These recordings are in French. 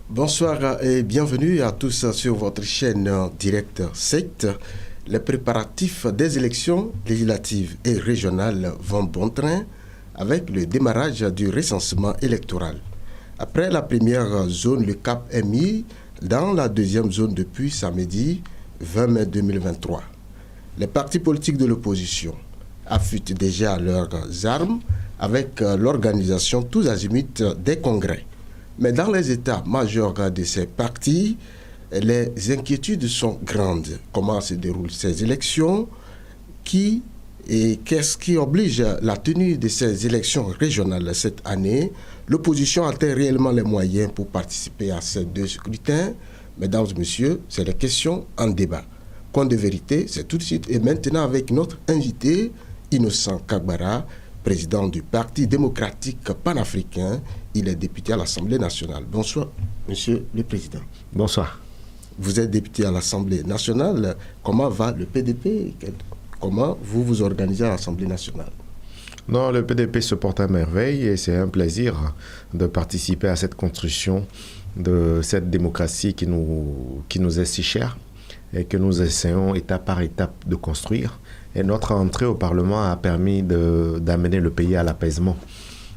Bonsoir et bienvenue à tous sur votre chaîne Direct 7. Les préparatifs des élections législatives et régionales vont bon train avec le démarrage du recensement électoral. Après la première zone, le cap est mis dans la deuxième zone depuis samedi 20 mai 2023. Les partis politiques de l'opposition affûtent déjà leurs armes avec l'organisation tous azimuts des congrès. Mais dans les états majeurs de ces partis, les inquiétudes sont grandes. Comment se déroulent ces élections? Qu'est-ce qui oblige la tenue de ces élections régionales cette année? L'opposition a-t-elle réellement les moyens pour participer à ces deux scrutins? Mesdames et messieurs, c'est les questions en débat. Coin de vérité, c'est tout de suite et maintenant avec notre invité, Innocent Kagbara, président du Parti démocratique panafricain. Il est député à l'Assemblée nationale. Bonsoir, monsieur le président. Bonsoir. Vous êtes député à l'Assemblée nationale. Comment va le PDP? Comment vous vous organisez à l'Assemblée nationale? Non, le PDP se porte à merveille et c'est un plaisir de participer à cette construction de cette démocratie qui nous est si chère et que nous essayons étape par étape de construire. Et notre entrée au Parlement a permis d'amener le pays à l'apaisement.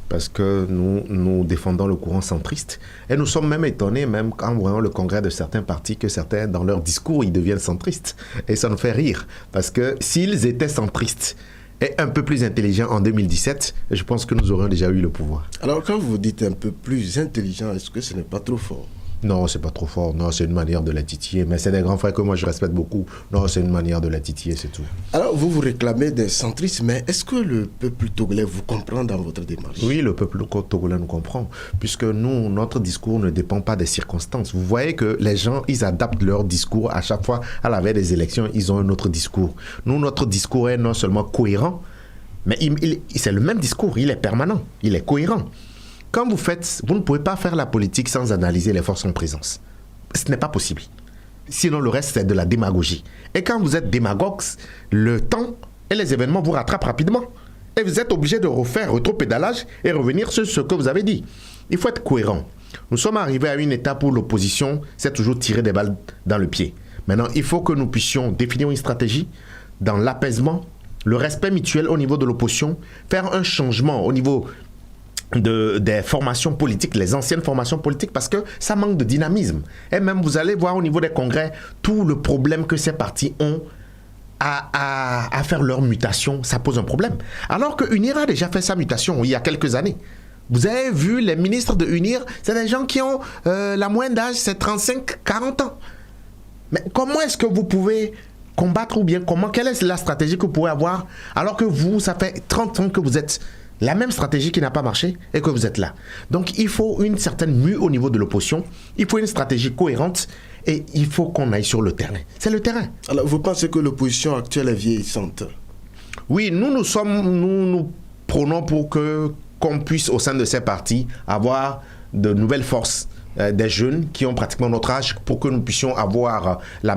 Parce que nous défendons le courant centriste. Et nous sommes même étonnés, même en voyant le congrès de certains partis, que certains, dans leur discours, ils deviennent centristes. Et ça nous fait rire. Parce que s'ils étaient centristes et un peu plus intelligents en 2017, je pense que nous aurions déjà eu le pouvoir. Alors, quand vous dites un peu plus intelligent, est-ce que ce n'est pas trop fort? Non, c'est pas trop fort. Non, c'est une manière de la titiller. Mais c'est des grands frères que moi je respecte beaucoup. Non, c'est une manière de la titiller, c'est tout. Alors, vous vous réclamez des centristes, mais est-ce que le peuple togolais vous comprend dans votre démarche? Oui, le peuple togolais nous comprend. Puisque nous, notre discours ne dépend pas des circonstances. Vous voyez que les gens, ils adaptent leur discours à chaque fois. À la veille des élections, ils ont un autre discours. Nous, notre discours est non seulement cohérent, mais c'est le même discours. Il est permanent. Il est cohérent. Quand vous ne pouvez pas faire la politique sans analyser les forces en présence. Ce n'est pas possible. Sinon, le reste, c'est de la démagogie. Et quand vous êtes démagogue, le temps et les événements vous rattrapent rapidement. Et vous êtes obligé de refaire rétropédalage et revenir sur ce que vous avez dit. Il faut être cohérent. Nous sommes arrivés à une étape où l'opposition s'est toujours tiré des balles dans le pied. Maintenant, il faut que nous puissions définir une stratégie dans l'apaisement, le respect mutuel au niveau de l'opposition, faire un changement au niveau des formations politiques, les anciennes formations politiques, parce que ça manque de dynamisme. Et même vous allez voir au niveau des congrès, tout le problème que ces partis ont à faire leur mutation, ça pose un problème. Alors que UNIR a déjà fait sa mutation il y a quelques années. Vous avez vu les ministres de UNIR, c'est des gens qui ont la moyenne d'âge, c'est 35-40 ans. Mais comment est-ce que vous pouvez combattre ou bien quelle est la stratégie que vous pouvez avoir alors que vous, ça fait 30 ans que vous êtes la même stratégie qui n'a pas marché et que vous êtes là. Donc il faut une certaine mue au niveau de l'opposition, il faut une stratégie cohérente et il faut qu'on aille sur le terrain. C'est le terrain. Alors vous pensez que l'opposition actuelle est vieillissante? Oui, nous prônons pour qu'on puisse au sein de ces partis avoir de nouvelles forces, des jeunes qui ont pratiquement notre âge pour que nous puissions avoir dans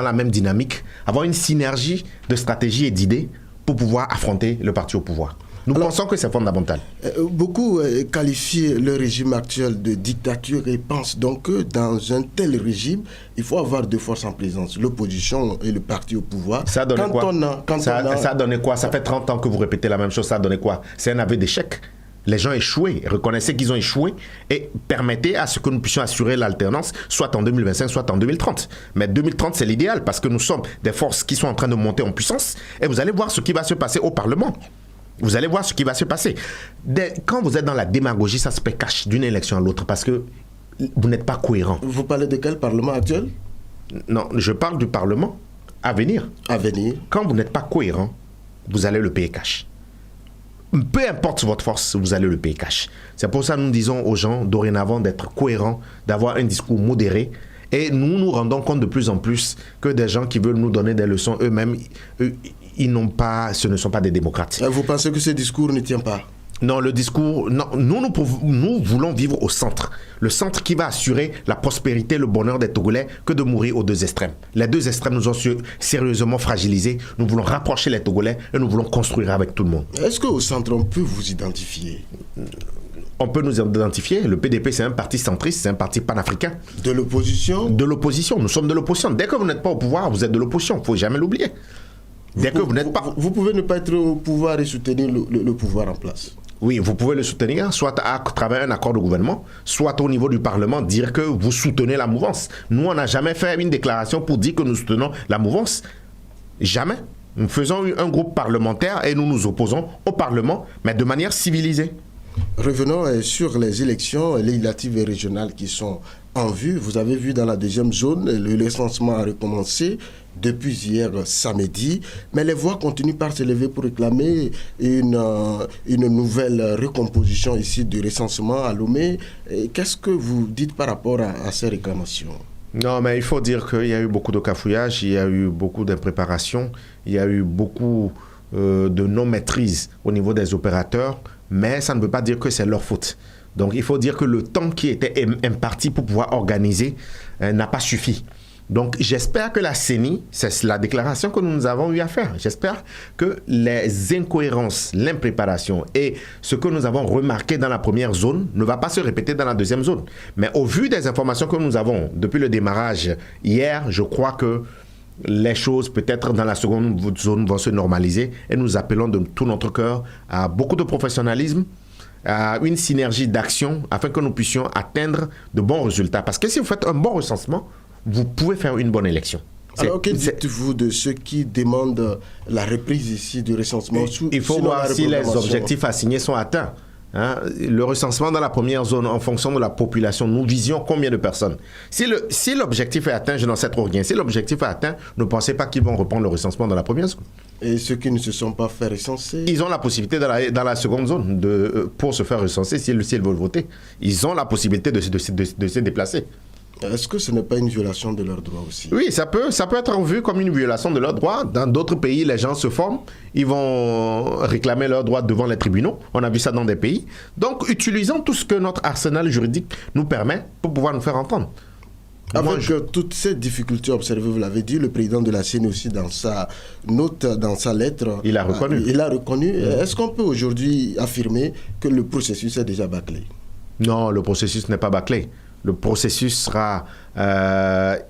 la même dynamique, avoir une synergie de stratégie et d'idées pour pouvoir affronter le parti au pouvoir. Nous pensons que c'est fondamental. Beaucoup qualifient le régime actuel de dictature et pensent donc que dans un tel régime, il faut avoir deux forces en présence, l'opposition et le parti au pouvoir. Ça donne quoi? Ça donne quoi? Ça fait 30 ans que vous répétez la même chose, ça donne quoi? C'est un aveu d'échec. Les gens échoués, reconnaissez qu'ils ont échoué et permettez à ce que nous puissions assurer l'alternance, soit en 2025, soit en 2030. Mais 2030, c'est l'idéal parce que nous sommes des forces qui sont en train de monter en puissance et vous allez voir ce qui va se passer au Parlement. Vous allez voir ce qui va se passer. Quand vous êtes dans la démagogie, ça se cache d'une élection à l'autre parce que vous n'êtes pas cohérent. Vous parlez de quel Parlement actuel? Non, je parle du Parlement à venir. À venir. Quand vous n'êtes pas cohérent, vous allez le payer cash. Peu importe votre force, vous allez le payer cash. C'est pour ça que nous disons aux gens dorénavant d'être cohérents, d'avoir un discours modéré. Et nous nous rendons compte de plus en plus que des gens qui veulent nous donner des leçons eux-mêmes, ce ne sont pas des démocrates. Vous pensez que ce discours ne tient pas? Non, le discours, non, nous voulons vivre au centre. Le centre qui va assurer la prospérité, le bonheur des Togolais, que de mourir aux deux extrêmes. Les deux extrêmes nous ont sérieusement fragilisés. Nous voulons rapprocher les Togolais et nous voulons construire avec tout le monde. Est-ce qu'au centre, on peut vous identifier? On peut nous identifier. Le PDP, c'est un parti centriste, c'est un parti panafricain. De l'opposition? De l'opposition. Nous sommes de l'opposition. Dès que vous n'êtes pas au pouvoir, vous êtes de l'opposition. Il ne faut jamais l'oublier. Dès que vous n'êtes pas... Vous pouvez ne pas être au pouvoir et soutenir le pouvoir en place. Oui, vous pouvez le soutenir, soit à travers un accord de gouvernement, soit au niveau du Parlement, dire que vous soutenez la mouvance. Nous, on n'a jamais fait une déclaration pour dire que nous soutenons la mouvance. Jamais. Nous faisons un groupe parlementaire et nous nous opposons au Parlement, mais de manière civilisée. Revenons sur les élections législatives et régionales qui sont en vue. Vous avez vu dans la deuxième zone, le recensement a recommencé depuis hier samedi, mais les voix continuent par s'élever pour réclamer une nouvelle recomposition ici du recensement à Lomé. Qu'est-ce que vous dites par rapport à ces réclamations? Non, mais il faut dire qu'il y a eu beaucoup de cafouillage, il y a eu beaucoup d'impréparation, il y a eu beaucoup de non-maîtrise au niveau des opérateurs, mais ça ne veut pas dire que c'est leur faute. Donc il faut dire que le temps qui était imparti pour pouvoir organiser n'a pas suffi. Donc j'espère que la CENI, c'est la déclaration que nous avons eu à faire, j'espère que les incohérences, l'impréparation et ce que nous avons remarqué dans la première zone ne va pas se répéter dans la deuxième zone. Mais au vu des informations que nous avons depuis le démarrage hier, je crois que les choses peut-être dans la seconde zone vont se normaliser et nous appelons de tout notre cœur à beaucoup de professionnalisme, à une synergie d'action afin que nous puissions atteindre de bons résultats. Parce que si vous faites un bon recensement, vous pouvez faire une bonne élection. Alors, que dites-vous de ceux qui demandent la reprise ici du recensement? Il faut voir si les objectifs assignés sont atteints. Hein, le recensement dans la première zone, en fonction de la population, nous visions combien de personnes? Si l'objectif est atteint, je n'en sais trop rien. Si l'objectif est atteint, ne pensez pas qu'ils vont reprendre le recensement dans la première zone. Et ceux qui ne se sont pas fait recenser? Ils ont la possibilité dans la seconde zone pour se faire recenser s'ils veulent voter. Ils ont la possibilité de se déplacer. Est-ce que ce n'est pas une violation de leurs droits aussi? Oui, ça peut être vu comme une violation de leurs droits. Dans d'autres pays, les gens se forment, ils vont réclamer leurs droits devant les tribunaux. On a vu ça dans des pays. Donc, utilisons tout ce que notre arsenal juridique nous permet pour pouvoir nous faire entendre. Avec toutes ces difficultés observées, vous l'avez dit, le président de la CENI aussi, dans sa note, dans sa lettre... Il a reconnu. Est-ce qu'on peut aujourd'hui affirmer que le processus est déjà bâclé? Non, le processus n'est pas bâclé. Le processus sera,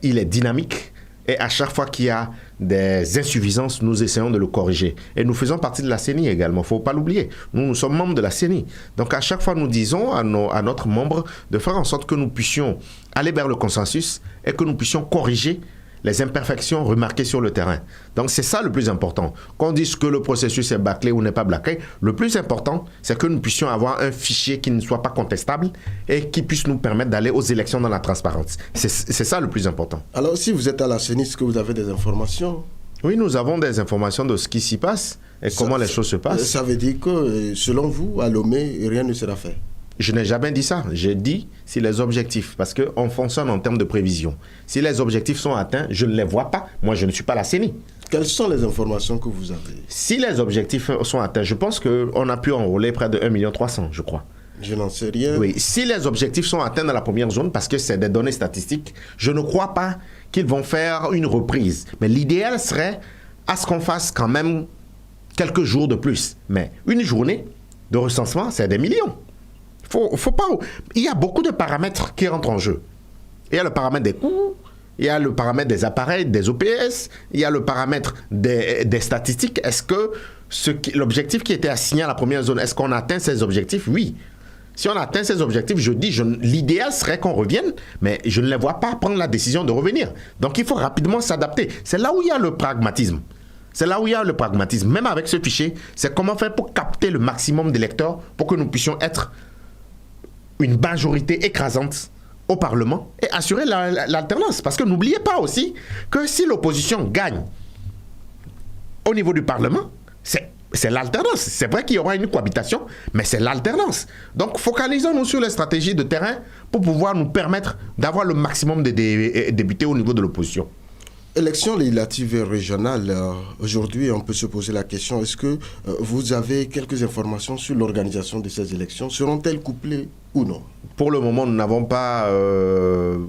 il est dynamique et à chaque fois qu'il y a des insuffisances, nous essayons de le corriger. Et nous faisons partie de la CENI également, il ne faut pas l'oublier. Nous sommes membres de la CENI. Donc à chaque fois, nous disons à notre membre de faire en sorte que nous puissions aller vers le consensus et que nous puissions corriger les imperfections remarquées sur le terrain. Donc c'est ça le plus important. Qu'on dise que le processus est bâclé ou n'est pas bâclé, le plus important, c'est que nous puissions avoir un fichier qui ne soit pas contestable et qui puisse nous permettre d'aller aux élections dans la transparence. C'est ça le plus important. Alors si vous êtes à la CENI, est-ce que vous avez des informations? Oui, nous avons des informations de ce qui s'y passe et comment les choses se passent. Ça veut dire que, selon vous, à Lomé, rien ne sera fait? Je n'ai jamais dit ça. J'ai dit si les objectifs, parce qu'on fonctionne en termes de prévision. Si les objectifs sont atteints, je ne les vois pas. Moi, je ne suis pas la CENI. Quelles sont les informations que vous avez? Si les objectifs sont atteints, je pense qu'on a pu enrôler près de 1,3 million, je crois. Je n'en sais rien. Oui, si les objectifs sont atteints dans la première zone, parce que c'est des données statistiques, je ne crois pas qu'ils vont faire une reprise. Mais l'idéal serait à ce qu'on fasse quand même quelques jours de plus. Mais une journée de recensement, c'est des millions. Faut pas... Il y a beaucoup de paramètres qui rentrent en jeu. Il y a le paramètre des coûts, il y a le paramètre des appareils, des OPS, il y a le paramètre des statistiques. Est-ce que l'objectif qui était assigné à la première zone, est-ce qu'on atteint ces objectifs? Oui. Si on atteint ces objectifs, je dis, l'idéal serait qu'on revienne, mais je ne les vois pas prendre la décision de revenir. Donc il faut rapidement s'adapter. C'est là où il y a le pragmatisme. C'est là où il y a le pragmatisme. Même avec ce fichier, c'est comment faire pour capter le maximum d'électeurs pour que nous puissions être une majorité écrasante au Parlement et assurer l'alternance. Parce que n'oubliez pas aussi que si l'opposition gagne au niveau du Parlement, c'est l'alternance. C'est vrai qu'il y aura une cohabitation, mais c'est l'alternance. Donc focalisons-nous sur les stratégies de terrain pour pouvoir nous permettre d'avoir le maximum de députés au niveau de l'opposition. Élections législatives et régionales, aujourd'hui on peut se poser la question, est-ce que vous avez quelques informations sur l'organisation de ces élections? Seront-elles couplées ou non? Pour le moment, nous n'avons pas...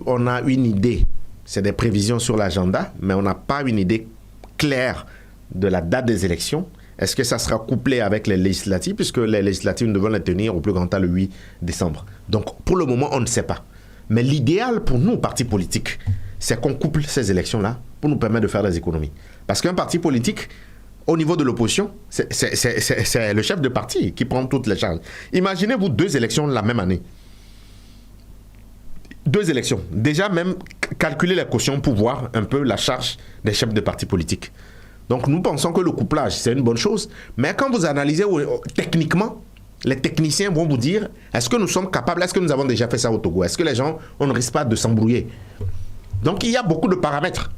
on a une idée, c'est des prévisions sur l'agenda, mais on n'a pas une idée claire de la date des élections. Est-ce que ça sera couplé avec les législatives? Puisque les législatives, nous devons les tenir au plus grand tard le 8 décembre. Donc pour le moment, on ne sait pas. Mais l'idéal pour nous, partis politiques, c'est qu'on couple ces élections-là pour nous permettre de faire des économies. Parce qu'un parti politique, au niveau de l'opposition, c'est le chef de parti qui prend toutes les charges. Imaginez-vous 2 élections la même année. 2 élections. Déjà, même calculer les cautions pour voir un peu la charge des chefs de partis politiques. Donc, nous pensons que le couplage, c'est une bonne chose. Mais quand vous analysez techniquement, les techniciens vont vous dire, est-ce que nous sommes capables, est-ce que nous avons déjà fait ça au Togo? Est-ce que les gens, on ne risque pas de s'embrouiller? Donc, il y a beaucoup de paramètres.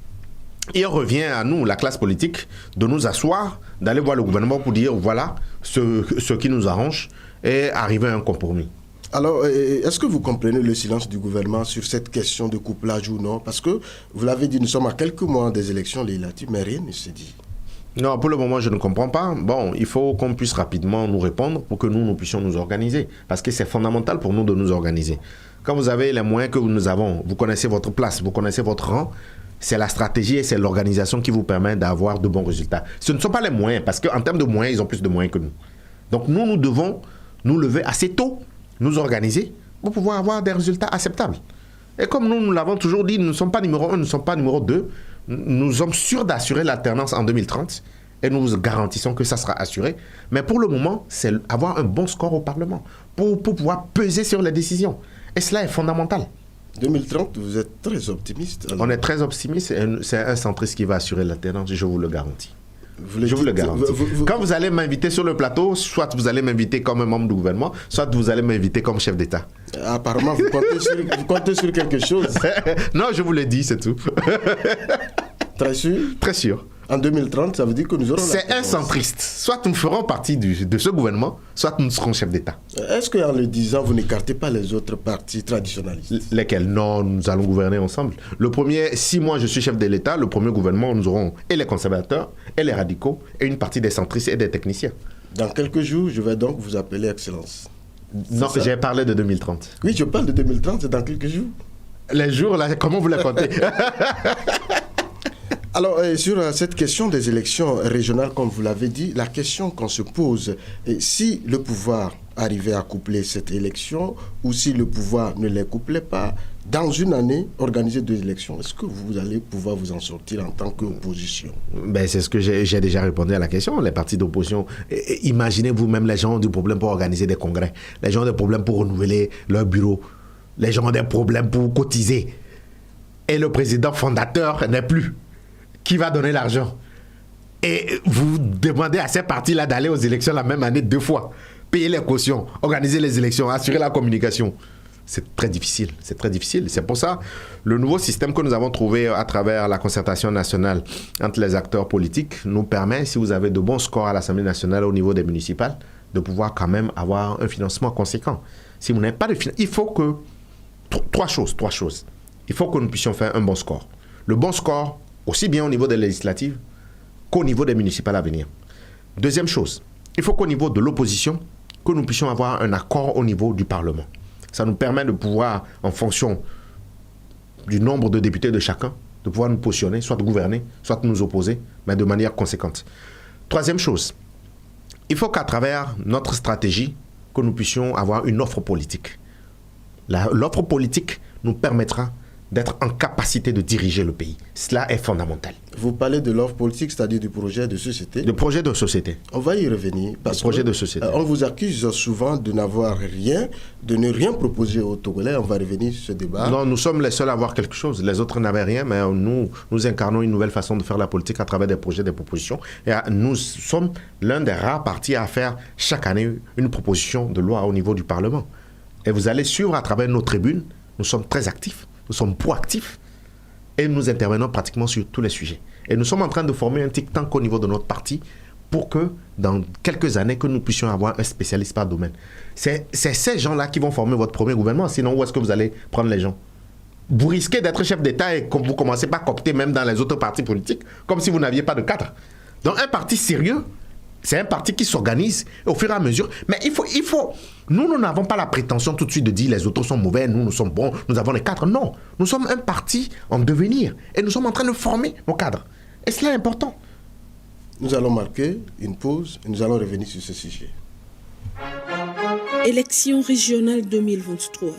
Il revient à nous, la classe politique, de nous asseoir, d'aller voir le gouvernement pour dire, voilà ce qui nous arrange et arriver à un compromis. Alors, est-ce que vous comprenez le silence du gouvernement sur cette question de couplage ou non? Parce que, vous l'avez dit, nous sommes à quelques mois des élections législatives, mais rien ne se dit. Non, pour le moment, je ne comprends pas. Bon, il faut qu'on puisse rapidement nous répondre pour que nous puissions nous organiser. Parce que c'est fondamental pour nous de nous organiser. Quand vous avez les moyens que nous avons, vous connaissez votre place, vous connaissez votre rang, c'est la stratégie et c'est l'organisation qui vous permet d'avoir de bons résultats. Ce ne sont pas les moyens, parce qu'en termes de moyens, ils ont plus de moyens que nous. Donc nous devons nous lever assez tôt, nous organiser pour pouvoir avoir des résultats acceptables. Et comme nous l'avons toujours dit, nous ne sommes pas numéro 1, nous ne sommes pas numéro 2. Nous sommes sûrs d'assurer l'alternance en 2030 et nous vous garantissons que ça sera assuré. Mais pour le moment, c'est avoir un bon score au Parlement pour pouvoir peser sur les décisions. Et cela est fondamental. 2030, vous êtes très optimiste. Alors. On est très optimiste et c'est un centriste qui va assurer l'alternance, je vous le garantis. Je vous le garantis. Quand vous allez m'inviter sur le plateau, soit vous allez m'inviter comme un membre du gouvernement, soit vous allez m'inviter comme chef d'État. Apparemment, vous comptez sur quelque chose. Non, je vous l'ai dit, c'est tout. Très sûr? Très sûr. En 2030, ça veut dire que nous aurons... C'est un centriste. Soit nous ferons partie de ce gouvernement, soit nous serons chef d'État. Est-ce qu'en le disant, vous n'écartez pas les autres partis traditionnalistes? Lesquels? Non, nous allons gouverner ensemble. Le premier, si moi je suis chef de l'État, le premier gouvernement, nous aurons et les conservateurs, et les radicaux, et une partie des centristes et des techniciens. Dans quelques jours, je vais donc vous appeler Excellence. Non, j'ai parlé de 2030. Oui, je parle de 2030, c'est dans quelques jours. Les jours, là, comment vous les comptez? Alors, sur cette question des élections régionales, comme vous l'avez dit, la question qu'on se pose, si le pouvoir arrivait à coupler cette élection ou si le pouvoir ne les couplait pas, dans une année, organiser 2 élections, est-ce que vous allez pouvoir vous en sortir en tant qu'opposition? Ben, c'est ce que j'ai déjà répondu à la question. Les partis d'opposition, imaginez vous-même, les gens ont des problèmes pour organiser des congrès, les gens ont des problèmes pour renouveler leur bureau, les gens ont des problèmes pour cotiser. Et le président fondateur n'est plus. Qui va donner l'argent? Et vous demandez à ces partis-là d'aller aux élections la même année 2 fois. Payer les cautions, organiser les élections, assurer la communication. C'est très difficile, c'est très difficile. C'est pour ça, le nouveau système que nous avons trouvé à travers la concertation nationale entre les acteurs politiques nous permet, si vous avez de bons scores à l'Assemblée nationale au niveau des municipales, de pouvoir quand même avoir un financement conséquent. Si vous n'avez pas de financement, il faut que... Trois choses. Il faut que nous puissions faire un bon score. Le bon score, aussi bien au niveau des législatives qu'au niveau des municipales à venir. Deuxième chose, il faut qu'au niveau de l'opposition, que nous puissions avoir un accord au niveau du Parlement. Ça nous permet de pouvoir, en fonction du nombre de députés de chacun, de pouvoir nous positionner, soit gouverner, soit nous opposer, mais de manière conséquente. Troisième chose, il faut qu'à travers notre stratégie, que nous puissions avoir une offre politique. L'offre politique nous permettra d'être en capacité de diriger le pays. Cela est fondamental. Vous parlez de l'offre politique, c'est-à-dire du projet de société. Le projet de société. On va y revenir. Parce projet de société. On vous accuse souvent de n'avoir rien, de ne rien proposer aux Togolais. On va revenir sur ce débat. Non, nous sommes les seuls à avoir quelque chose. Les autres n'avaient rien, mais nous incarnons une nouvelle façon de faire la politique à travers des projets, des propositions. Et nous sommes l'un des rares partis à faire chaque année une proposition de loi au niveau du Parlement. Et vous allez suivre à travers nos tribunes, nous sommes très actifs. Nous sommes proactifs et nous intervenons pratiquement sur tous les sujets. Et nous sommes en train de former un think tank au niveau de notre parti pour que dans quelques années, que nous puissions avoir un spécialiste par domaine. C'est ces gens-là qui vont former votre premier gouvernement. Sinon, où est-ce que vous allez prendre les gens? vous risquez d'être chef d'État et vous commencez pas à coopter même dans les autres partis politiques, comme si vous n'aviez pas de cadre. Donc un parti sérieux, c'est un parti qui s'organise au fur et à mesure. Mais il faut. Nous n'avons pas la prétention tout de suite de dire les autres sont mauvais, nous sommes bons, nous avons les cadres. Non, nous sommes un parti en devenir et nous sommes en train de former nos cadres. Et cela est important. Nous allons marquer une pause et nous allons revenir sur ce sujet. Élections régionales 2023.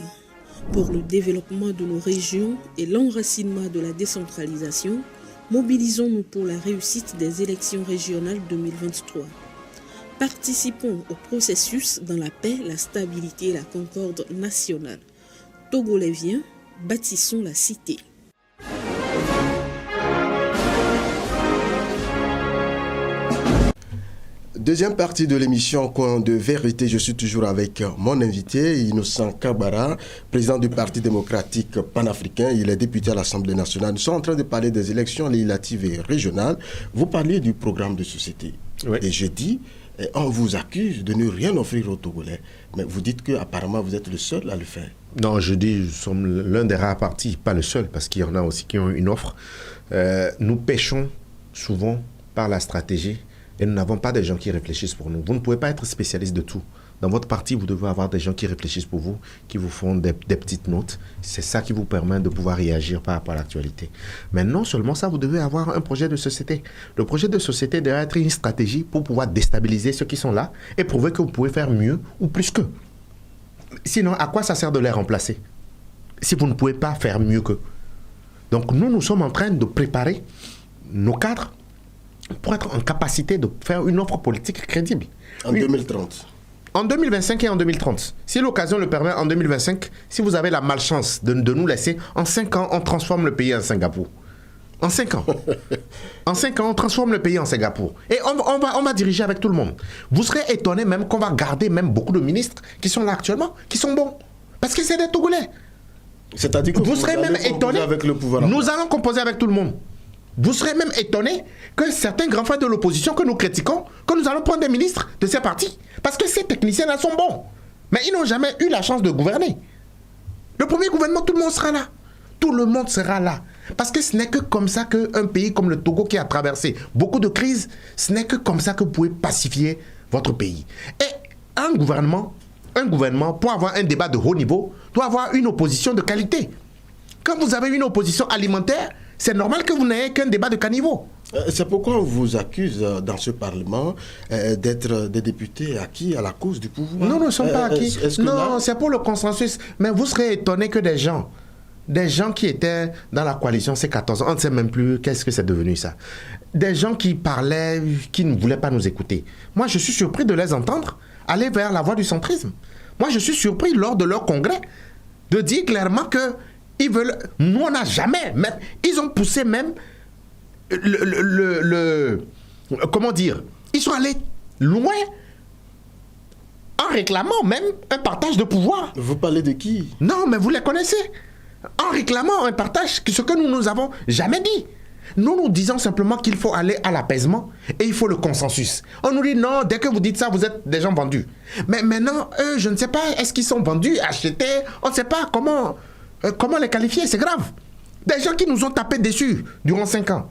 Pour le développement de nos régions et l'enracinement de la décentralisation, mobilisons-nous pour la réussite des élections régionales 2023. Participons au processus dans la paix, la stabilité et la concorde nationale. Togolais vient, bâtissons la cité. Deuxième partie de l'émission Coin de vérité, je suis toujours avec mon invité, Innocent Kabara, président du Parti démocratique panafricain. Il est député à l'Assemblée nationale. Nous sommes en train de parler des élections législatives et régionales. Vous parliez du programme de société. Oui. Et je dis, on vous accuse de ne rien offrir aux Togolais. Mais vous dites qu'apparemment vous êtes le seul à le faire. Non, je dis, nous sommes l'un des rares partis, pas le seul, parce qu'il y en a aussi qui ont une offre. Nous pêchons souvent par la stratégie. Et nous n'avons pas des gens qui réfléchissent pour nous. Vous ne pouvez pas être spécialiste de tout. Dans votre parti, vous devez avoir des gens qui réfléchissent pour vous, qui vous font des petites notes. C'est ça qui vous permet de pouvoir réagir par rapport à l'actualité. Mais non seulement ça, vous devez avoir un projet de société. Le projet de société doit être une stratégie pour pouvoir déstabiliser ceux qui sont là et prouver que vous pouvez faire mieux ou plus qu'eux. Sinon, à quoi ça sert de les remplacer si vous ne pouvez pas faire mieux qu'eux? Donc nous sommes en train de préparer nos cadres pour être en capacité de faire une offre politique crédible. En 2030. En 2025 et en 2030. Si l'occasion le permet, en 2025, si vous avez la malchance de nous laisser, en 5 ans, on transforme le pays en Singapour. En 5 ans. En 5 ans, on transforme le pays en Singapour. Et on va diriger avec tout le monde. Vous serez étonné même qu'on va garder même beaucoup de ministres qui sont là actuellement, qui sont bons. Parce que c'est des Togolais. C'est-à-dire que vous serez même étonné. Avec le pouvoir. Nous allons composer avec tout le monde. Vous serez même étonné que certains grands frères de l'opposition que nous critiquons, que nous allons prendre des ministres de ces partis. Parce que ces techniciens-là sont bons. Mais ils n'ont jamais eu la chance de gouverner. Le premier gouvernement, tout le monde sera là. Tout le monde sera là. Parce que ce n'est que comme ça qu'un pays comme le Togo qui a traversé beaucoup de crises, ce n'est que comme ça que vous pouvez pacifier votre pays. Et un gouvernement, pour avoir un débat de haut niveau, doit avoir une opposition de qualité. Quand vous avez une opposition alimentaire, c'est normal que vous n'ayez qu'un débat de caniveau. C'est pourquoi on vous accuse dans ce Parlement d'être des députés acquis à la cause du pouvoir. Non, nous ne sommes pas acquis. Non, c'est pour le consensus. Mais vous serez étonné que des gens qui étaient dans la coalition ces 14 ans, on ne sait même plus qu'est-ce que c'est devenu ça. Des gens qui parlaient, qui ne voulaient pas nous écouter. Moi, je suis surpris de les entendre aller vers la voie du centrisme. Moi, je suis surpris lors de leur congrès de dire clairement que ils veulent. Nous, on n'a jamais. Même, ils ont poussé même comment dire? Ils sont allés loin en réclamant même un partage de pouvoir. Vous parlez de qui? Non, mais vous les connaissez. En réclamant un partage, ce que nous avons jamais dit. Nous disons simplement qu'il faut aller à l'apaisement et il faut le consensus. On nous dit non, dès que vous dites ça, vous êtes des gens vendus. Mais maintenant, eux, je ne sais pas, est-ce qu'ils sont vendus, achetés? On ne sait pas comment les qualifier, c'est grave. Des gens qui nous ont tapé dessus durant 5 ans.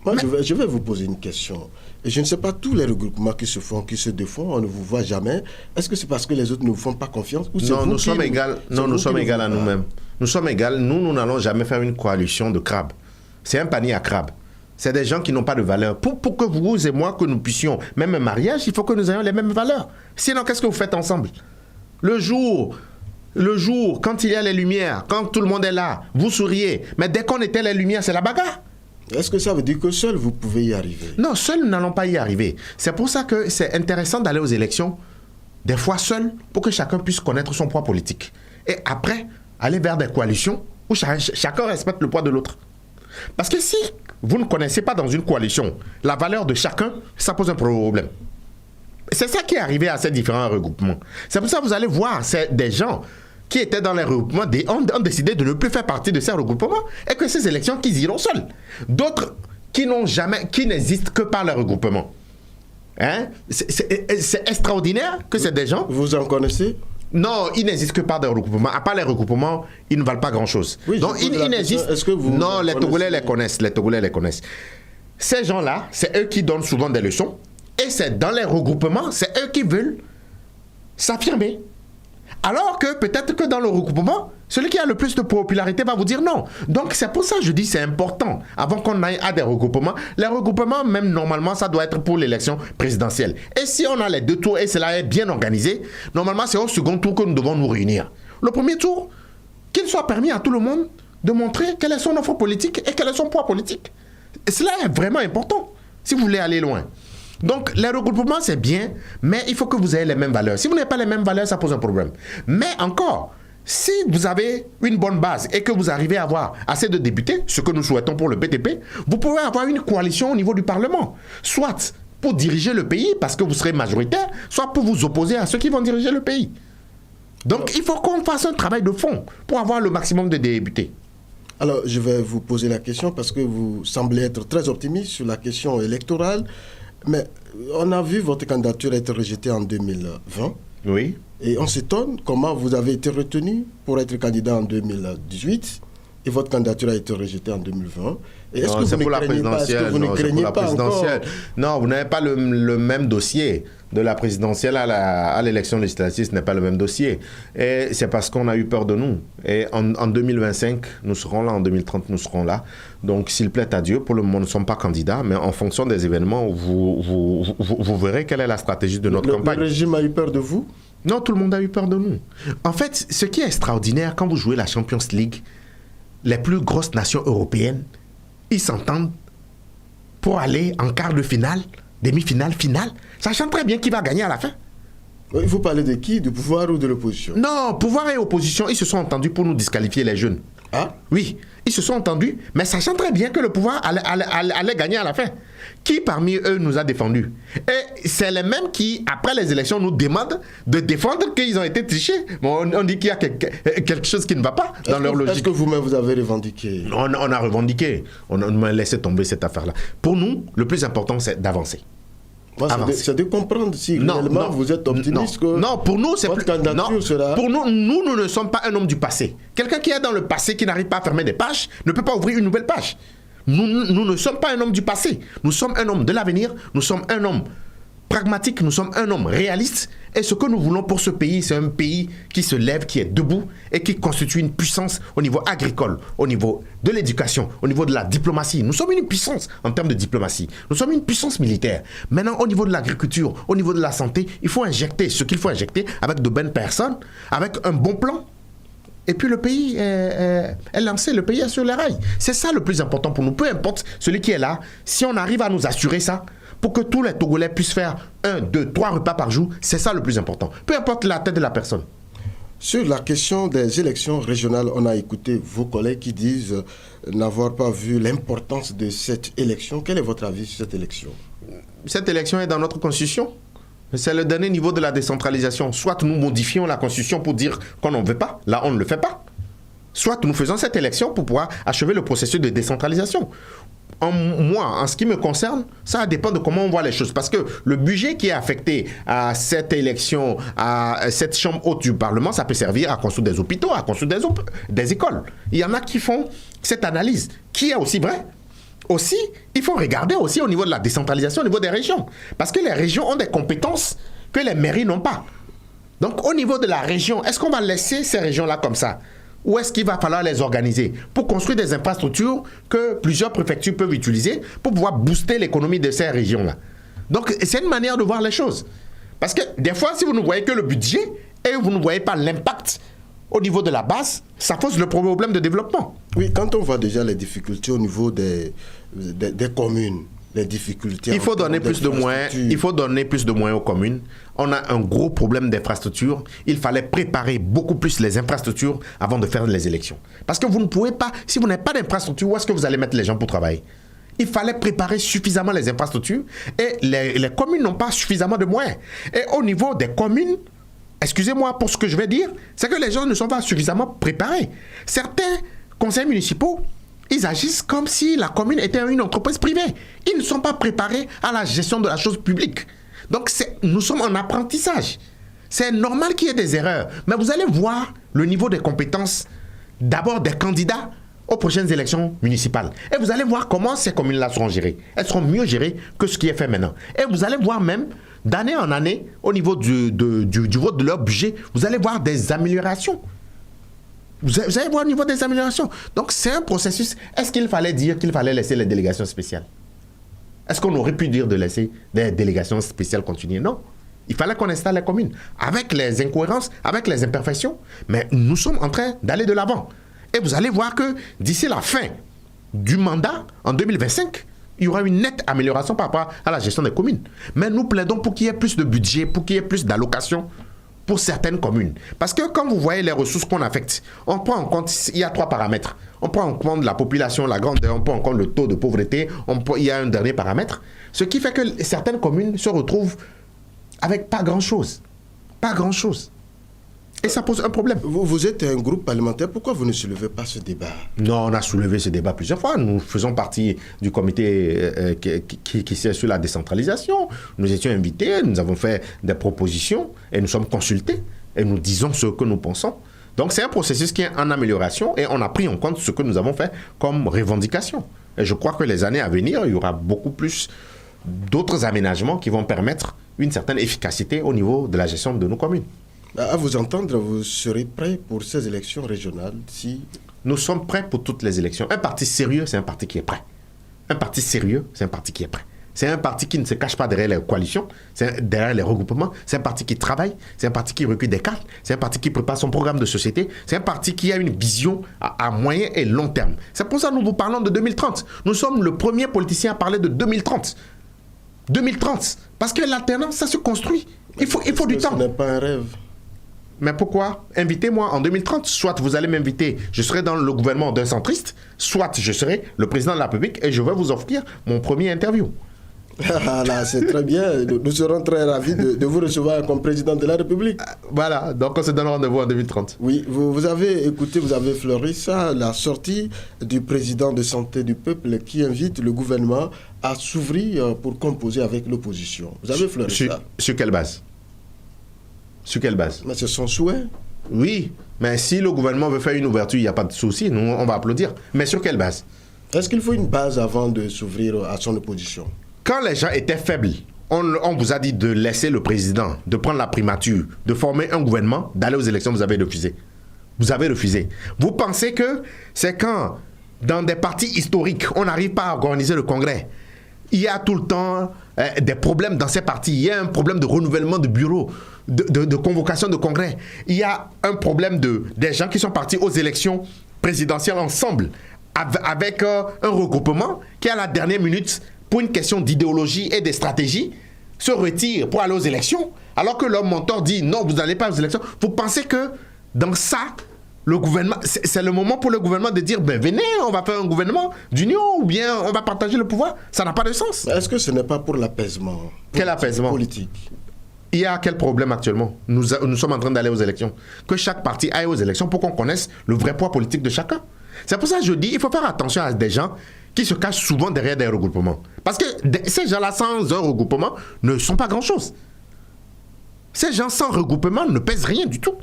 Moi, je vais vous poser une question. Et je ne sais pas, tous les regroupements qui se font, qui se défont, on ne vous voit jamais. Est-ce que c'est parce que les autres ne vous font pas confiance ou non, nous sommes égaux. Non, nous sommes égaux à nous-mêmes. Nous sommes égaux. Nous n'allons jamais faire une coalition de crabes. C'est un panier à crabes. C'est des gens qui n'ont pas de valeur. Pour que vous et moi, que nous puissions, même un mariage, il faut que nous ayons les mêmes valeurs. Sinon, qu'est-ce que vous faites ensemble? Le jour, quand il y a les lumières, quand tout le monde est là, vous souriez. Mais dès qu'on était les lumières, c'est la bagarre. Est-ce que ça veut dire que seul vous pouvez y arriver? Non, seul nous n'allons pas y arriver. C'est pour ça que c'est intéressant d'aller aux élections, des fois seul, pour que chacun puisse connaître son poids politique. Et après, aller vers des coalitions où chacun respecte le poids de l'autre. Parce que si vous ne connaissez pas dans une coalition la valeur de chacun, ça pose un problème. C'est ça qui est arrivé à ces différents regroupements. C'est pour ça que vous allez voir, c'est des gens qui étaient dans les regroupements ont décidé de ne plus faire partie de ces regroupements et que ces élections qu'ils iront seuls. D'autres qui n'existent que par les regroupements. Hein? C'est extraordinaire que c'est des gens. Vous en connaissez? Non, il n'existe que pas de regroupement. À part les regroupements, ils ne valent pas grand-chose. Oui, donc, il n'existe... Est-ce que vous... Non, les Togolais les connaissent. Les Togolais les connaissent. Ces gens-là, c'est eux qui donnent souvent des leçons. Et c'est dans les regroupements, c'est eux qui veulent s'affirmer. Alors que peut-être que dans le regroupement, celui qui a le plus de popularité va vous dire non. Donc c'est pour ça que je dis c'est important. Avant qu'on aille à des regroupements, les regroupements, même normalement, ça doit être pour l'élection présidentielle. Et si on a les 2 tours et cela est bien organisé, normalement c'est au second tour que nous devons nous réunir. Le premier tour, qu'il soit permis à tout le monde de montrer quelle est son offre politique et quel est son poids politique. Et cela est vraiment important si vous voulez aller loin. Donc, les regroupements, c'est bien, mais il faut que vous ayez les mêmes valeurs. Si vous n'avez pas les mêmes valeurs, ça pose un problème. Mais encore, si vous avez une bonne base et que vous arrivez à avoir assez de députés, ce que nous souhaitons pour le BTP, vous pouvez avoir une coalition au niveau du Parlement. Soit pour diriger le pays, parce que vous serez majoritaire, soit pour vous opposer à ceux qui vont diriger le pays. Donc, il faut qu'on fasse un travail de fond pour avoir le maximum de députés. Alors, je vais vous poser la question parce que vous semblez être très optimiste sur la question électorale. Mais on a vu votre candidature être rejetée en 2020. Oui. Et on s'étonne comment vous avez été retenu pour être candidat en 2018 et votre candidature a été rejetée en 2020. Et est-ce que vous ne craignez pas, est-ce que vous ne craignez pas encore? Non, vous n'avez pas le même dossier. De la présidentielle à l'élection législative, ce n'est pas le même dossier. Et c'est parce qu'on a eu peur de nous. Et en 2025, nous serons là. En 2030, nous serons là. Donc, s'il plaît à Dieu, pour le moment, nous ne sommes pas candidats. Mais en fonction des événements, vous verrez quelle est la stratégie de notre campagne. Le régime a eu peur de vous? Non, tout le monde a eu peur de nous. En fait, ce qui est extraordinaire, quand vous jouez la Champions League, les plus grosses nations européennes, ils s'entendent pour aller en quart de finale, demi-finale, finale, sachant très bien qui va gagner à la fin. Vous parlez de qui? Du pouvoir ou de l'opposition? Non, pouvoir et opposition, ils se sont entendus pour nous disqualifier les jeunes. Ah? Oui, ils se sont entendus, mais sachant très bien que le pouvoir allait gagner à la fin. Qui parmi eux nous a défendus? Et c'est les mêmes qui, après les élections, nous demandent de défendre qu'ils ont été trichés. Bon, on dit qu'il y a quelque chose qui ne va pas dans leur logique. Est-ce que vous-même vous avez revendiqué? On a revendiqué. On a laissé tomber cette affaire-là. Pour nous, le plus important, c'est d'avancer. C'est de comprendre si réellement vous êtes optimiste que non, pour nous, c'est votre candidature sera... Pour nous ne sommes pas un homme du passé. Quelqu'un qui est dans le passé, qui n'arrive pas à fermer des pages, ne peut pas ouvrir une nouvelle page. Nous ne sommes pas un homme du passé. Nous sommes un homme de l'avenir. Nous sommes un homme pragmatique. Nous sommes un homme réaliste. Et ce que nous voulons pour ce pays, c'est un pays qui se lève, qui est debout et qui constitue une puissance au niveau agricole, au niveau de l'éducation, au niveau de la diplomatie. Nous sommes une puissance en termes de diplomatie. Nous sommes une puissance militaire. Maintenant, au niveau de l'agriculture, au niveau de la santé, il faut injecter ce qu'il faut injecter avec de bonnes personnes, avec un bon plan. Et puis le pays est lancé, le pays est sur les rails. C'est ça le plus important pour nous. Peu importe celui qui est là, si on arrive à nous assurer ça, pour que tous les Togolais puissent faire 1, 2, 3 repas par jour, c'est ça le plus important. Peu importe la tête de la personne. Sur la question des élections régionales, on a écouté vos collègues qui disent n'avoir pas vu l'importance de cette élection. Quel est votre avis sur cette élection? Cette élection est dans notre constitution. C'est le dernier niveau de la décentralisation. Soit nous modifions la constitution pour dire qu'on n'en veut pas, là on ne le fait pas. Soit nous faisons cette élection pour pouvoir achever le processus de décentralisation. En ce qui me concerne, ça dépend de comment on voit les choses. Parce que le budget qui est affecté à cette élection, à cette chambre haute du Parlement, ça peut servir à construire des hôpitaux, à construire des écoles. Il y en a qui font cette analyse, qui est aussi vraie. Aussi, il faut regarder aussi au niveau de la décentralisation, au niveau des régions. Parce que les régions ont des compétences que les mairies n'ont pas. Donc, au niveau de la région, est-ce qu'on va laisser ces régions-là comme ça? Ou est-ce qu'il va falloir les organiser pour construire des infrastructures que plusieurs préfectures peuvent utiliser pour pouvoir booster l'économie de ces régions-là? Donc, c'est une manière de voir les choses. Parce que des fois, si vous ne voyez que le budget et vous ne voyez pas l'impact au niveau de la base, ça pose le problème de développement. Oui, quand on voit déjà les difficultés au niveau des communes, les difficultés... Il faut donner plus de moyens. Il faut donner plus de moyens aux communes. On a un gros problème d'infrastructure. Il fallait préparer beaucoup plus les infrastructures avant de faire les élections. Parce que vous ne pouvez pas... Si vous n'avez pas d'infrastructure, où est-ce que vous allez mettre les gens pour travailler? Il fallait préparer suffisamment les infrastructures et les communes n'ont pas suffisamment de moyens. Et au niveau des communes, excusez-moi pour ce que je vais dire, c'est que les gens ne sont pas suffisamment préparés. Certains conseils municipaux, ils agissent comme si la commune était une entreprise privée. Ils ne sont pas préparés à la gestion de la chose publique. Donc, nous sommes en apprentissage. C'est normal qu'il y ait des erreurs. Mais vous allez voir le niveau des compétences d'abord des candidats aux prochaines élections municipales. Et vous allez voir comment ces communes-là seront gérées. Elles seront mieux gérées que ce qui est fait maintenant. Et vous allez voir même, d'année en année, au niveau du vote de leur budget, vous allez voir des améliorations. Vous allez voir au niveau des améliorations. Donc c'est un processus. Est-ce qu'il fallait dire qu'il fallait laisser les délégations spéciales? Est-ce qu'on aurait pu dire de laisser les délégations spéciales continuer? Non. Il fallait qu'on installe les communes, avec les incohérences, avec les imperfections. Mais nous sommes en train d'aller de l'avant. Et vous allez voir que d'ici la fin du mandat, en 2025, il y aura une nette amélioration par rapport à la gestion des communes. Mais nous plaidons pour qu'il y ait plus de budget, pour qu'il y ait plus d'allocations pour certaines communes. Parce que quand vous voyez les ressources qu'on affecte, on prend en compte, il y a 3 paramètres. On prend en compte la population, la grandeur, on prend en compte le taux de pauvreté, il y a un dernier paramètre. Ce qui fait que certaines communes se retrouvent avec pas grand-chose. Pas grand-chose. Et ça pose un problème. Vous êtes un groupe parlementaire, pourquoi vous ne soulevez pas ce débat? Non, on a soulevé ce débat plusieurs fois. Nous faisons partie du comité qui siège sur la décentralisation. Nous étions invités, nous avons fait des propositions et nous sommes consultés et nous disons ce que nous pensons. Donc c'est un processus qui est en amélioration et on a pris en compte ce que nous avons fait comme revendication. Et je crois que les années à venir, il y aura beaucoup plus d'autres aménagements qui vont permettre une certaine efficacité au niveau de la gestion de nos communes. À vous entendre, vous serez prêt pour ces élections régionales si... Nous sommes prêts pour toutes les élections. Un parti sérieux, c'est un parti qui est prêt. Un parti sérieux, c'est un parti qui est prêt. C'est un parti qui ne se cache pas derrière les coalitions, derrière les regroupements. C'est un parti qui travaille, c'est un parti qui recule des cartes, c'est un parti qui prépare son programme de société, c'est un parti qui a une vision à moyen et long terme. C'est pour ça que nous vous parlons de 2030. Nous sommes le premier politicien à parler de 2030. 2030. Parce que l'alternance, ça se construit. Il faut du temps. Ce n'est pas un rêve. Mais pourquoi? Invitez-moi en 2030. Soit vous allez m'inviter, je serai dans le gouvernement d'un centriste, soit je serai le président de la République et je vais vous offrir mon premier interview. Ah là, c'est très bien. Nous serons très ravis de vous recevoir comme président de la République. Voilà, donc on se donne rendez-vous en 2030. Oui, vous avez écouté, vous avez fleuri ça, la sortie du président de Santé du Peuple qui invite le gouvernement à s'ouvrir pour composer avec l'opposition. Vous avez fleuri ça. Sur quelle base? Sur quelle base? Mais c'est son souhait. Oui, mais si le gouvernement veut faire une ouverture, il n'y a pas de souci, nous on va applaudir. Mais sur quelle base? Est-ce qu'il faut une base avant de s'ouvrir à son opposition? Quand les gens étaient faibles, on vous a dit de laisser le président, de prendre la primature, de former un gouvernement, d'aller aux élections, vous avez refusé. Vous avez refusé. Vous pensez que c'est quand, dans des partis historiques, on n'arrive pas à organiser le congrès. Il y a tout le temps des problèmes dans ces partis. Il y a un problème de renouvellement de bureaux, de convocation de congrès. Il y a un problème des gens qui sont partis aux élections présidentielles ensemble, avec un regroupement qui, à la dernière minute, pour une question d'idéologie et de stratégie, se retire pour aller aux élections, alors que leur mentor dit non, vous n'allez pas aux élections. Vous pensez que dans ça, le gouvernement, c'est le moment pour le gouvernement de dire ben venez, on va faire un gouvernement d'union ou bien on va partager le pouvoir? Ça n'a pas de sens. Est-ce que ce n'est pas pour l'apaisement? Quel apaisement Politique. Il y a quel problème actuellement? Nous sommes en train d'aller aux élections. Que chaque parti aille aux élections pour qu'on connaisse le vrai poids politique de chacun. C'est pour ça que je dis il faut faire attention à des gens qui se cachent souvent derrière des regroupements. Parce que ces gens-là, sans un regroupement, ne sont pas grand-chose. Ces gens sans regroupement ne pèsent rien du tout.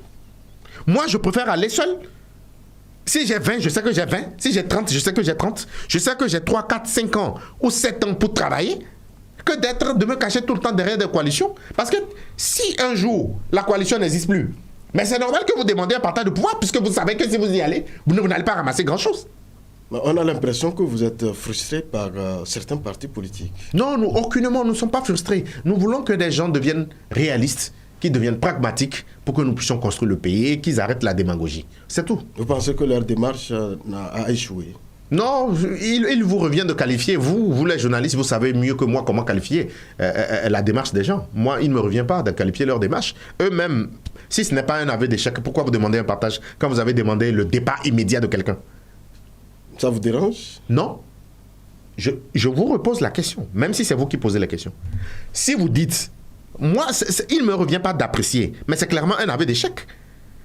Moi, je préfère aller seul. Si j'ai 20, je sais que j'ai 20. Si j'ai 30, je sais que j'ai 30. Je sais que j'ai 3, 4, 5 ans ou 7 ans pour travailler, que de me cacher tout le temps derrière des coalitions. Parce que si un jour, la coalition n'existe plus, mais c'est normal que vous demandiez un partage de pouvoir, puisque vous savez que si vous y allez, vous n'allez pas ramasser grand-chose. On a l'impression que vous êtes frustré par certains partis politiques. Non, aucunement, nous ne sommes pas frustrés. Nous voulons que des gens deviennent réalistes, qu'ils deviennent pragmatiques pour que nous puissions construire le pays et qu'ils arrêtent la démagogie. C'est tout. Vous pensez que leur démarche a échoué? Non, il vous revient de qualifier. Vous les journalistes, vous savez mieux que moi comment qualifier la démarche des gens. Moi, il ne me revient pas de qualifier leur démarche. Eux-mêmes, si ce n'est pas un aveu d'échec, pourquoi vous demandez un partage quand vous avez demandé le départ immédiat de quelqu'un? Ça vous dérange? Non. Je vous repose la question, même si c'est vous qui posez la question. Si vous dites, moi, il ne me revient pas d'apprécier, mais c'est clairement un aveu d'échec.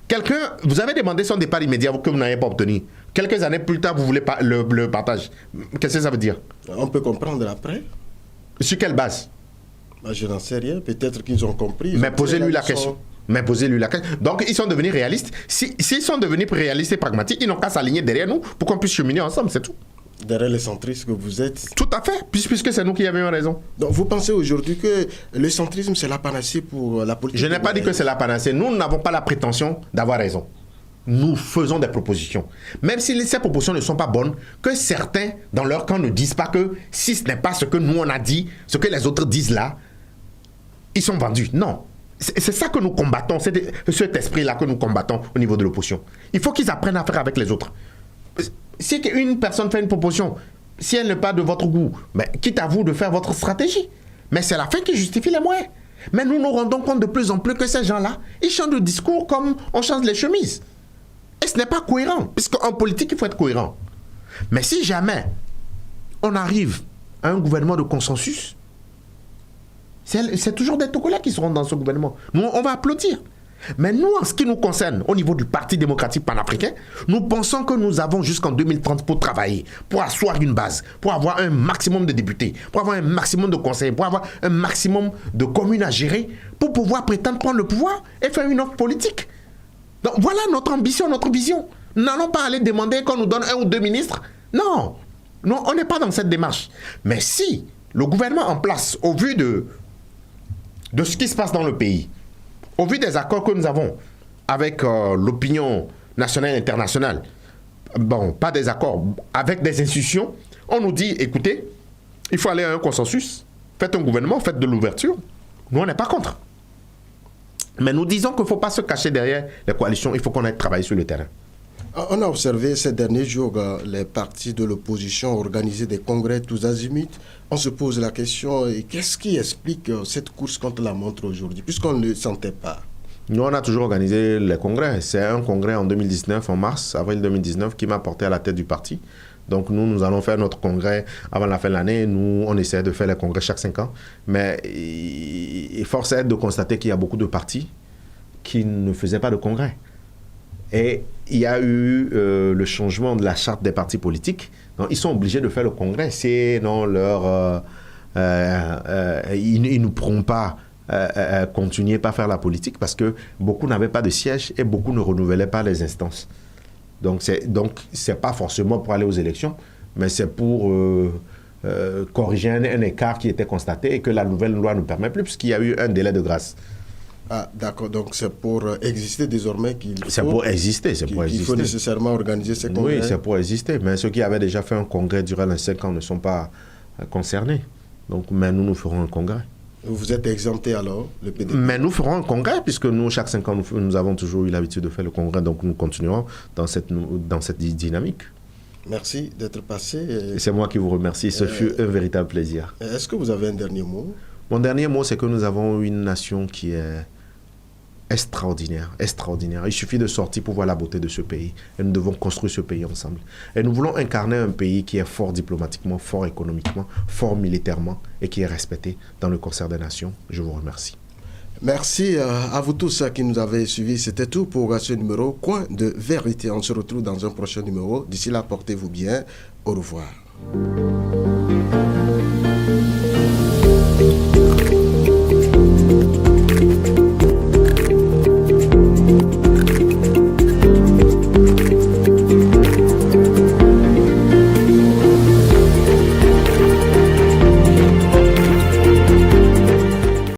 Quelqu'un, vous avez demandé son départ immédiat que vous n'avez pas obtenu. Quelques années plus tard, vous voulez pas le partage. Qu'est-ce que ça veut dire? On peut comprendre après. Sur quelle base? Je n'en sais rien. Peut-être qu'ils ont compris. Mais posez-lui la question. Mais posez-lui la question. Donc, ils sont devenus réalistes. S'ils sont devenus réalistes et pragmatiques, ils n'ont qu'à s'aligner derrière nous pour qu'on puisse cheminer ensemble, c'est tout. Derrière les centristes que vous êtes. Tout à fait, puisque c'est nous qui avions raison. Donc, vous pensez aujourd'hui que le centrisme, c'est la panacée pour la politique? Je n'ai pas dit que c'est la panacée. Nous n'avons pas la prétention d'avoir raison. Nous faisons des propositions. Même si ces propositions ne sont pas bonnes, que certains, dans leur camp, ne disent pas que si ce n'est pas ce que nous on a dit, ce que les autres disent là, ils sont vendus. Non. C'est ça que nous combattons, c'est cet esprit-là que nous combattons au niveau de l'opposition. Il faut qu'ils apprennent à faire avec les autres. Si une personne fait une proposition, si elle n'est pas de votre goût, mais quitte à vous de faire votre stratégie. Mais c'est la fin qui justifie les moyens. Mais nous nous rendons compte de plus en plus que ces gens-là, ils changent de discours comme on change les chemises. Et ce n'est pas cohérent, puisqu'en politique, il faut être cohérent. Mais si jamais on arrive à un gouvernement de consensus, c'est toujours des Togolais qui seront dans ce gouvernement. Nous, on va applaudir. Mais nous, en ce qui nous concerne, au niveau du Parti démocratique panafricain, nous pensons que nous avons jusqu'en 2030 pour travailler, pour asseoir une base, pour avoir un maximum de députés, pour avoir un maximum de conseillers, pour avoir un maximum de communes à gérer, pour pouvoir prétendre prendre le pouvoir et faire une offre politique. Donc voilà notre ambition, notre vision. Nous n'allons pas aller demander qu'on nous donne 1 ou 2 ministres. Non, non, on n'est pas dans cette démarche. Mais si le gouvernement en place, au vu de ce qui se passe dans le pays, au vu des accords que nous avons avec l'opinion nationale et internationale, bon, pas des accords, avec des institutions, on nous dit, écoutez, il faut aller à un consensus, faites un gouvernement, faites de l'ouverture. Nous, on n'est pas contre. Mais nous disons qu'il ne faut pas se cacher derrière les coalitions, il faut qu'on aille travailler sur le terrain. On a observé ces derniers jours les partis de l'opposition organiser des congrès tous azimuts. On se pose la question, qu'est-ce qui explique cette course contre la montre aujourd'hui, puisqu'on ne le sentait pas? Nous, on a toujours organisé les congrès. C'est un congrès en 2019, en mars, avril 2019, qui m'a porté à la tête du parti. Donc nous allons faire notre congrès avant la fin de l'année. Nous, on essaie de faire les congrès chaque 5 ans. Mais il force est de constater qu'il y a beaucoup de partis qui ne faisaient pas de congrès. Et il y a eu le changement de la charte des partis politiques. Donc, ils sont obligés de faire le congrès. Sinon, ils ne pourront pas continuer à faire la politique parce que beaucoup n'avaient pas de siège et beaucoup ne renouvelaient pas les instances. Donc, c'est pas forcément pour aller aux élections, mais c'est pour corriger un écart qui était constaté et que la nouvelle loi ne permet plus, puisqu'il y a eu un délai de grâce. Ah, d'accord. Donc, c'est pour exister désormais qu'il faut... C'est pour exister, Il faut nécessairement organiser ces congrès. Oui, c'est pour exister. Mais ceux qui avaient déjà fait un congrès durant les 5 ans ne sont pas concernés. Donc, mais nous ferons un congrès. Vous êtes exempté alors, le PDP? Mais nous ferons un congrès, puisque nous, chaque 5 ans, nous avons toujours eu l'habitude de faire le congrès. Donc, nous continuerons dans cette dynamique. Merci d'être passé. C'est moi qui vous remercie. Ce fut un véritable plaisir. Est-ce que vous avez un dernier mot? Mon dernier mot, c'est que nous avons une nation qui est extraordinaire, extraordinaire. Il suffit de sortir pour voir la beauté de ce pays. Et nous devons construire ce pays ensemble. Et nous voulons incarner un pays qui est fort diplomatiquement, fort économiquement, fort militairement et qui est respecté dans le concert des nations. Je vous remercie. Merci à vous tous qui nous avez suivis. C'était tout pour ce numéro Coin de Vérité. On se retrouve dans un prochain numéro. D'ici là, portez-vous bien. Au revoir.